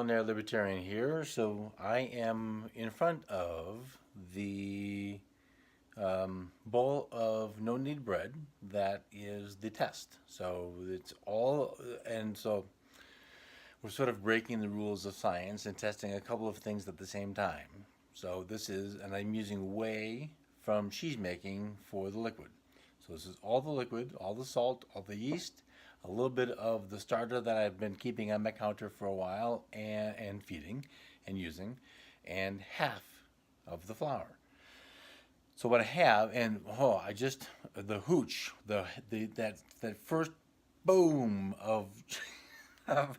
Millionaire Libertarian here. So I am in front of the bowl of no knead bread that is the test. So it's all, and so we're sort of breaking the rules of science and testing a couple of things at the same time. So this is, and I'm using whey from cheese making for the liquid. So this is all the liquid, all the salt, all the yeast, a little bit of the starter that I've been keeping on my counter for a while and feeding and using, and half of the flour. So what I have, and I just the hooch, that first boom of of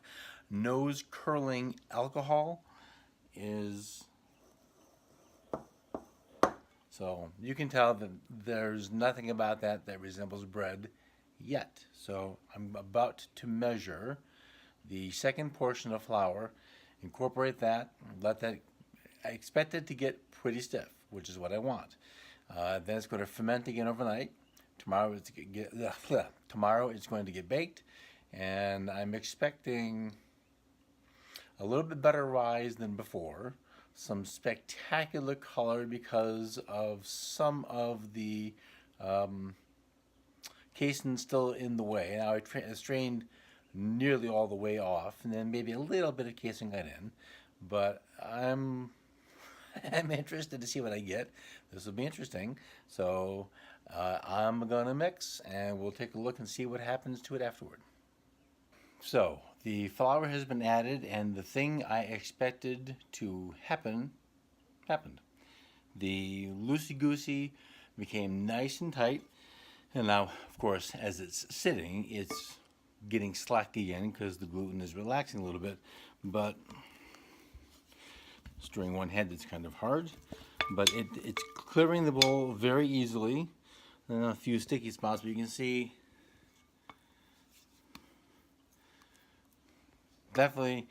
nose curling alcohol is, so you can tell that there's nothing about that that resembles bread yet. So I'm about to measure the second portion of flour, incorporate that, let that, I expect it to get pretty stiff, which is what I want. Then it's going to ferment again overnight. Tomorrow tomorrow it's going to get baked, and I'm expecting a little bit better rise than before, some spectacular color because of some of the casein still in the way. Now I strained nearly all the way off, and then maybe a little bit of casein got in, but I'm interested to see what I get. This will be interesting. So I'm gonna mix, and we'll take a look and see what happens to it afterward. So the flour has been added, and the thing I expected to happen happened. The loosey-goosey became nice and tight, and now, of course, as it's sitting, it's getting slack again because the gluten is relaxing a little bit. But stirring one hand, it's kind of hard, but it's clearing the bowl very easily. And a few sticky spots, but you can see definitely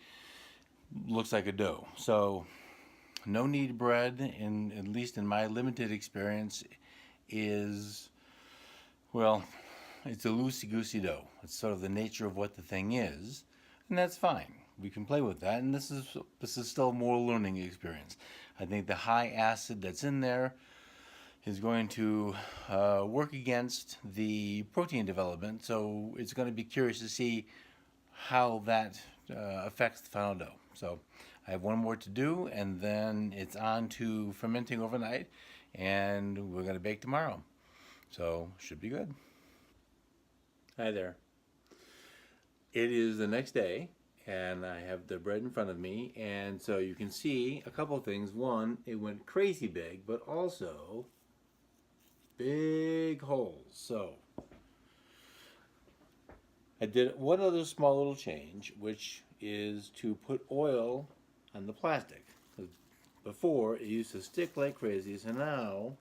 looks like a dough. So no knead bread, in at least in my limited experience, is, well, it's a loosey-goosey dough. It's sort of the nature of what the thing is, and that's fine. We can play with that, and this is still more learning experience. I think the high acid that's in there is going to work against the protein development, so it's going to be curious to see how that affects the final dough. So I have one more to do, and then it's on to fermenting overnight, and we're going to bake tomorrow. So should be good. Hi there. It is the next day, and I have the bread in front of me, and so you can see a couple of things. One, it went crazy big, but also big holes. So I did one other small little change, which is to put oil on the plastic. Before, it used to stick like crazy, so now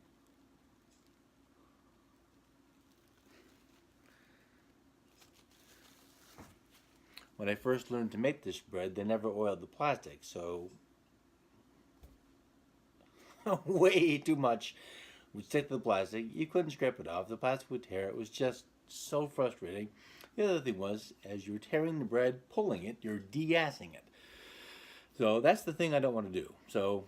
when I first learned to make this bread, they never oiled the plastic, so way too much would stick to the plastic. You couldn't scrape it off. The plastic would tear. It was just so frustrating. The other thing was, as you're tearing the bread, pulling it, you're degassing it. So that's the thing I don't want to do. So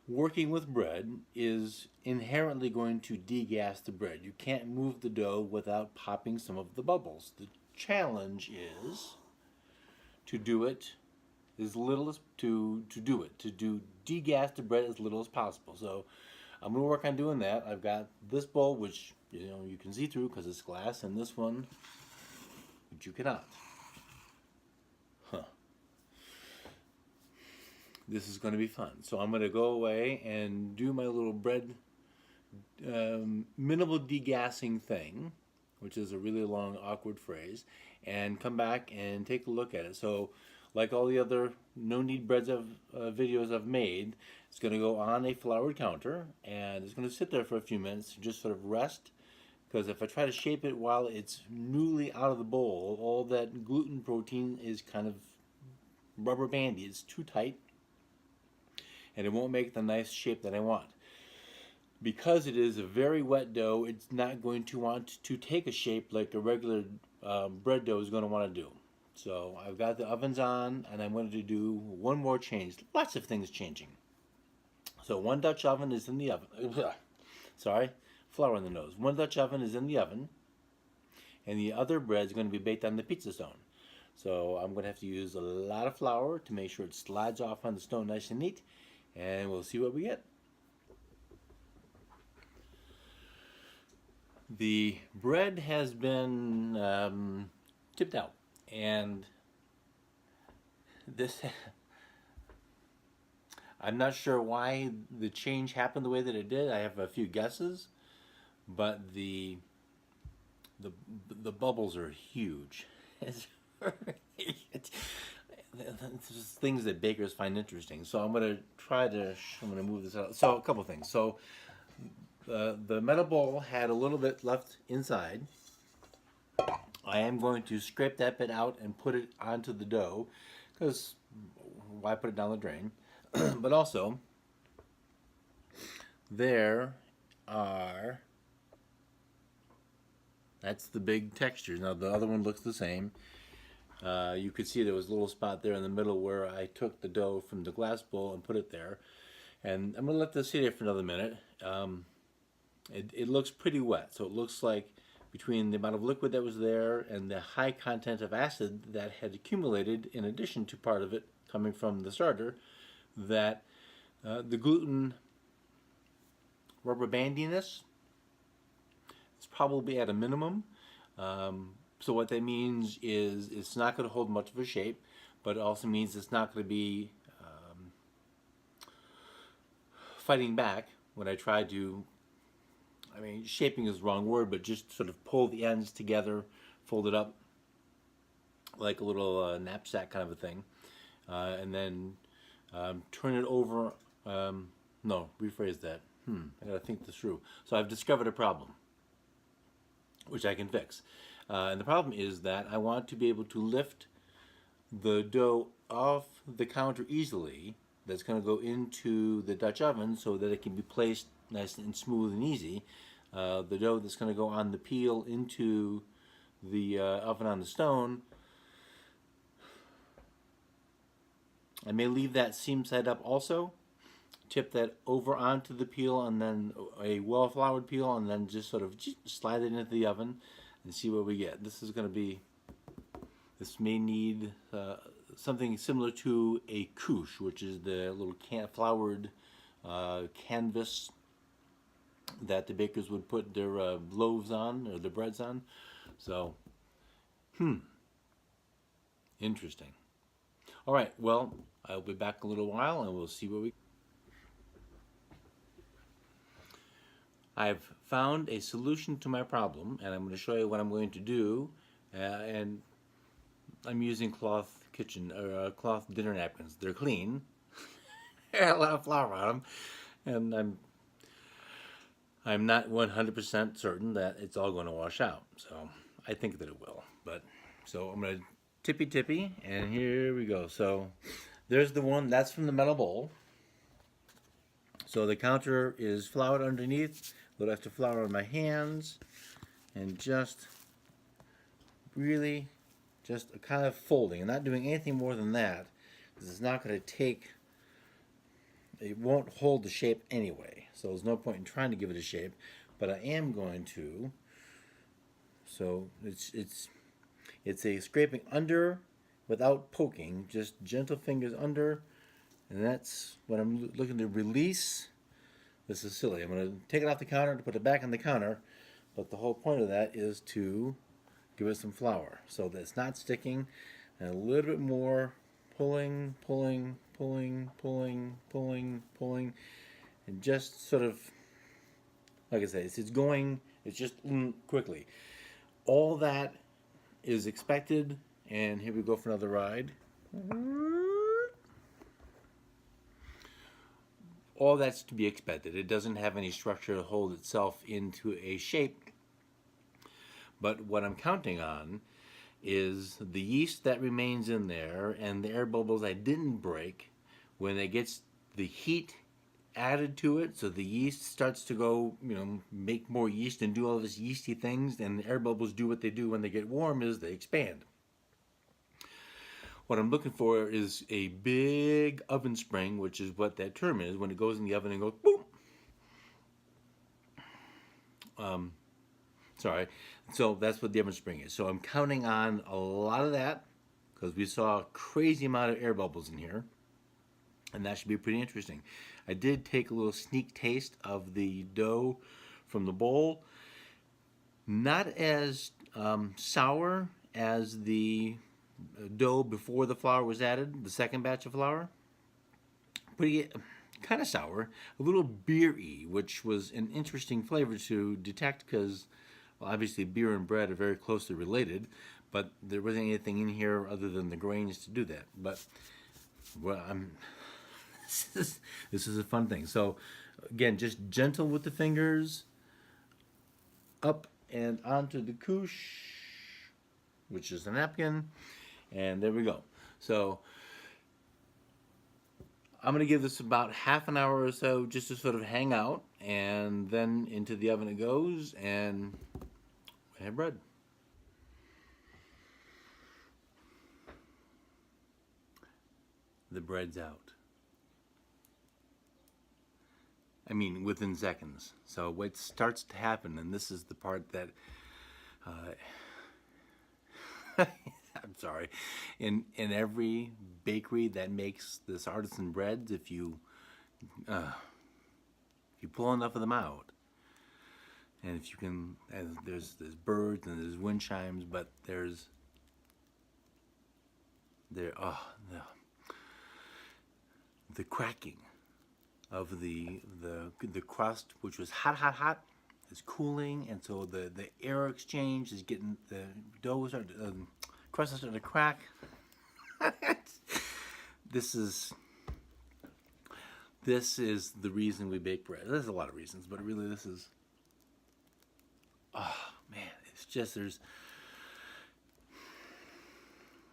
working with bread is inherently going to degas the bread. You can't move the dough without popping some of the bubbles. The challenge is to do it as little as to degas the bread as little as possible. So I'm going to work on doing that. I've got this bowl, which you can see through because it's glass, and this one, which you cannot. This is going to be fun. So I'm going to go away and do my little bread minimal degassing thing, which is a really long, awkward phrase, and come back and take a look at it. So like all the other no knead breads videos I've made, it's going to go on a floured counter, and it's going to sit there for a few minutes to just sort of rest, because if I try to shape it while it's newly out of the bowl, all that gluten protein is kind of rubber bandy. It's too tight, and it won't make the nice shape that I want. Because it is a very wet dough, it's not going to want to take a shape like a regular bread dough is going to want to do. So I've got the ovens on, and I'm going to do one more change. Lots of things changing. So one Dutch oven is in the oven. Sorry, flour in the nose. One Dutch oven is in the oven, and the other bread is going to be baked on the pizza stone. So I'm going to have to use a lot of flour to make sure it slides off on the stone nice and neat, and we'll see what we get. The bread has been tipped out, and this I'm not sure why the change happened the way that it did. I have a few guesses, but the the bubbles are huge. It's just things that bakers find interesting. So I'm gonna I'm gonna move this out. So a couple things. So the metal bowl had a little bit left inside. I am going to scrape that bit out and put it onto the dough, because why put it down the drain? But also, there are, that's the big texture. Now the other one looks the same. You could see there was a little spot there in the middle where I took the dough from the glass bowl and put it there. And I'm going to let this sit here for another minute. It looks pretty wet, so it looks like between the amount of liquid that was there and the high content of acid that had accumulated in addition to part of it coming from the starter, that the gluten rubber bandiness is probably at a minimum. So what that means is it's not going to hold much of a shape, but it also means it's not going to be fighting back when I try to, I mean, shaping is the wrong word, but just sort of pull the ends together, fold it up like a little knapsack kind of a thing, and then turn it over. No, rephrase that. I gotta think this through. So I've discovered a problem, which I can fix. And the problem is that I want to be able to lift the dough off the counter easily. That's going to go into the Dutch oven so that it can be placed nice and smooth and easy. The dough that's going to go on the peel into the oven on the stone, I may leave that seam side up also, tip that over onto the peel, and then a well-floured peel, and then just sort of slide it into the oven and see what we get. This may need something similar to a couche, which is the little floured canvas that the bakers would put their loaves on, or their breads on. So, interesting. All right, well, I'll be back a little while and we'll see what we... I've found a solution to my problem, and I'm going to show you what I'm going to do. And I'm using cloth cloth dinner napkins. They're clean. There's a lot of flour on them, and I'm not 100% certain that it's all going to wash out. So I think that it will. But so I'm going to tippy, and here we go. So there's the one that's from the metal bowl. So the counter is floured underneath. A little extra flour on my hands, and just really just a kind of folding, and not doing anything more than that, because it's not going to take, it won't hold the shape anyway, so there's no point in trying to give it a shape. But I am going to, so it's a scraping under without poking, just gentle fingers under, and that's what I'm looking to release. This is silly. I'm going to take it off the counter to put it back on the counter, but the whole point of that is to give it some flour so that it's not sticking, and a little bit more pulling, and just sort of, like I say, it's going, it's just quickly. All that is expected, and here we go for another ride. All that's to be expected. It doesn't have any structure to hold itself into a shape. But what I'm counting on is the yeast that remains in there and the air bubbles I didn't break. When it gets the heat added to it, so the yeast starts to go, make more yeast and do all this yeasty things, and the air bubbles do what they do when they get warm, is they expand. What I'm looking for is a big oven spring, which is what that term is, when it goes in the oven and goes boom. Sorry. So that's what the oven spring is. So I'm counting on a lot of that because we saw a crazy amount of air bubbles in here. And that should be pretty interesting. I did take a little sneak taste of the dough from the bowl. Not as sour as the dough before the flour was added, the second batch of flour. Pretty kind of sour, a little beery, which was an interesting flavor to detect because, well, obviously beer and bread are very closely related, but there wasn't anything in here other than the grains to do that. But well, this is a fun thing. So again, just gentle with the fingers, up and onto the couche, which is the napkin, and there we go. So I'm going to give this about half an hour or so just to sort of hang out, and then into the oven it goes, and we have bread. The bread's out. I mean, within seconds. So what starts to happen, and this is the part that, I'm sorry, in every bakery that makes this artisan breads, if you pull enough of them out, and if you can, and there's birds and there's wind chimes, but the cracking of the crust, which was hot, is cooling, and so the air exchange is getting the dough crust is starting to crack. This is the reason we bake bread. There's a lot of reasons, but really this is, oh man, it's just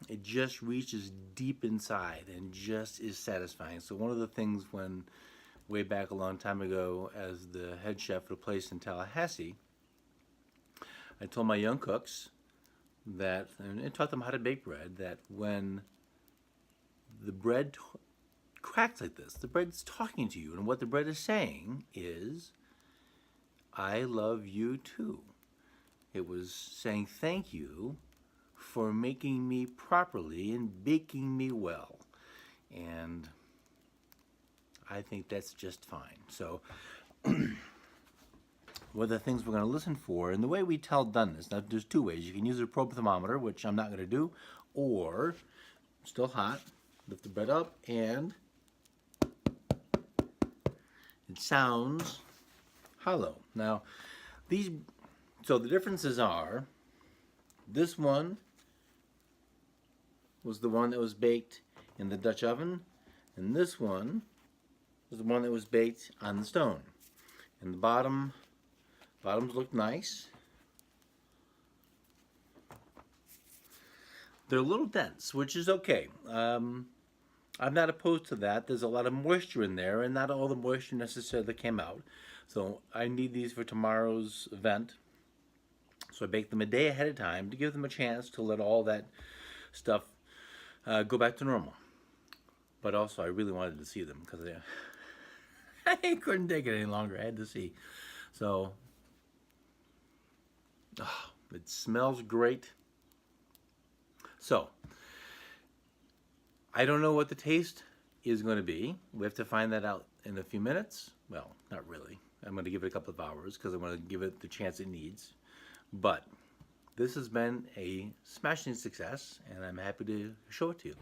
it just reaches deep inside and just is satisfying. So one of the things when way back a long time ago as the head chef at a place in Tallahassee, I told my young cooks that, and taught them how to bake bread, that when the bread cracks like this, the bread's talking to you, and what the bread is saying is, I love you too. It was saying thank you for making me properly and baking me well. And I think that's just fine. So what are the things we're going to listen for? And the way we tell doneness, now there's two ways. You can use a probe thermometer, which I'm not going to do, or still hot, lift the bread up, and it sounds hollow. Now, so the differences are, this one was the one that was baked in the Dutch oven, and this one was the one that was baked on the stone. And the bottoms look nice. They're a little dense, which is okay. I'm not opposed to that. There's a lot of moisture in there, and not all the moisture necessarily came out. So I need these for tomorrow's event. So I bake them a day ahead of time to give them a chance to let all that stuff go back to normal. But also, I really wanted to see them because I couldn't take it any longer. I had to see. So, it smells great. So, I don't know what the taste is going to be. We have to find that out in a few minutes. Well, not really. I'm going to give it a couple of hours because I want to give it the chance it needs. But this has been a smashing success, and I'm happy to show it to you.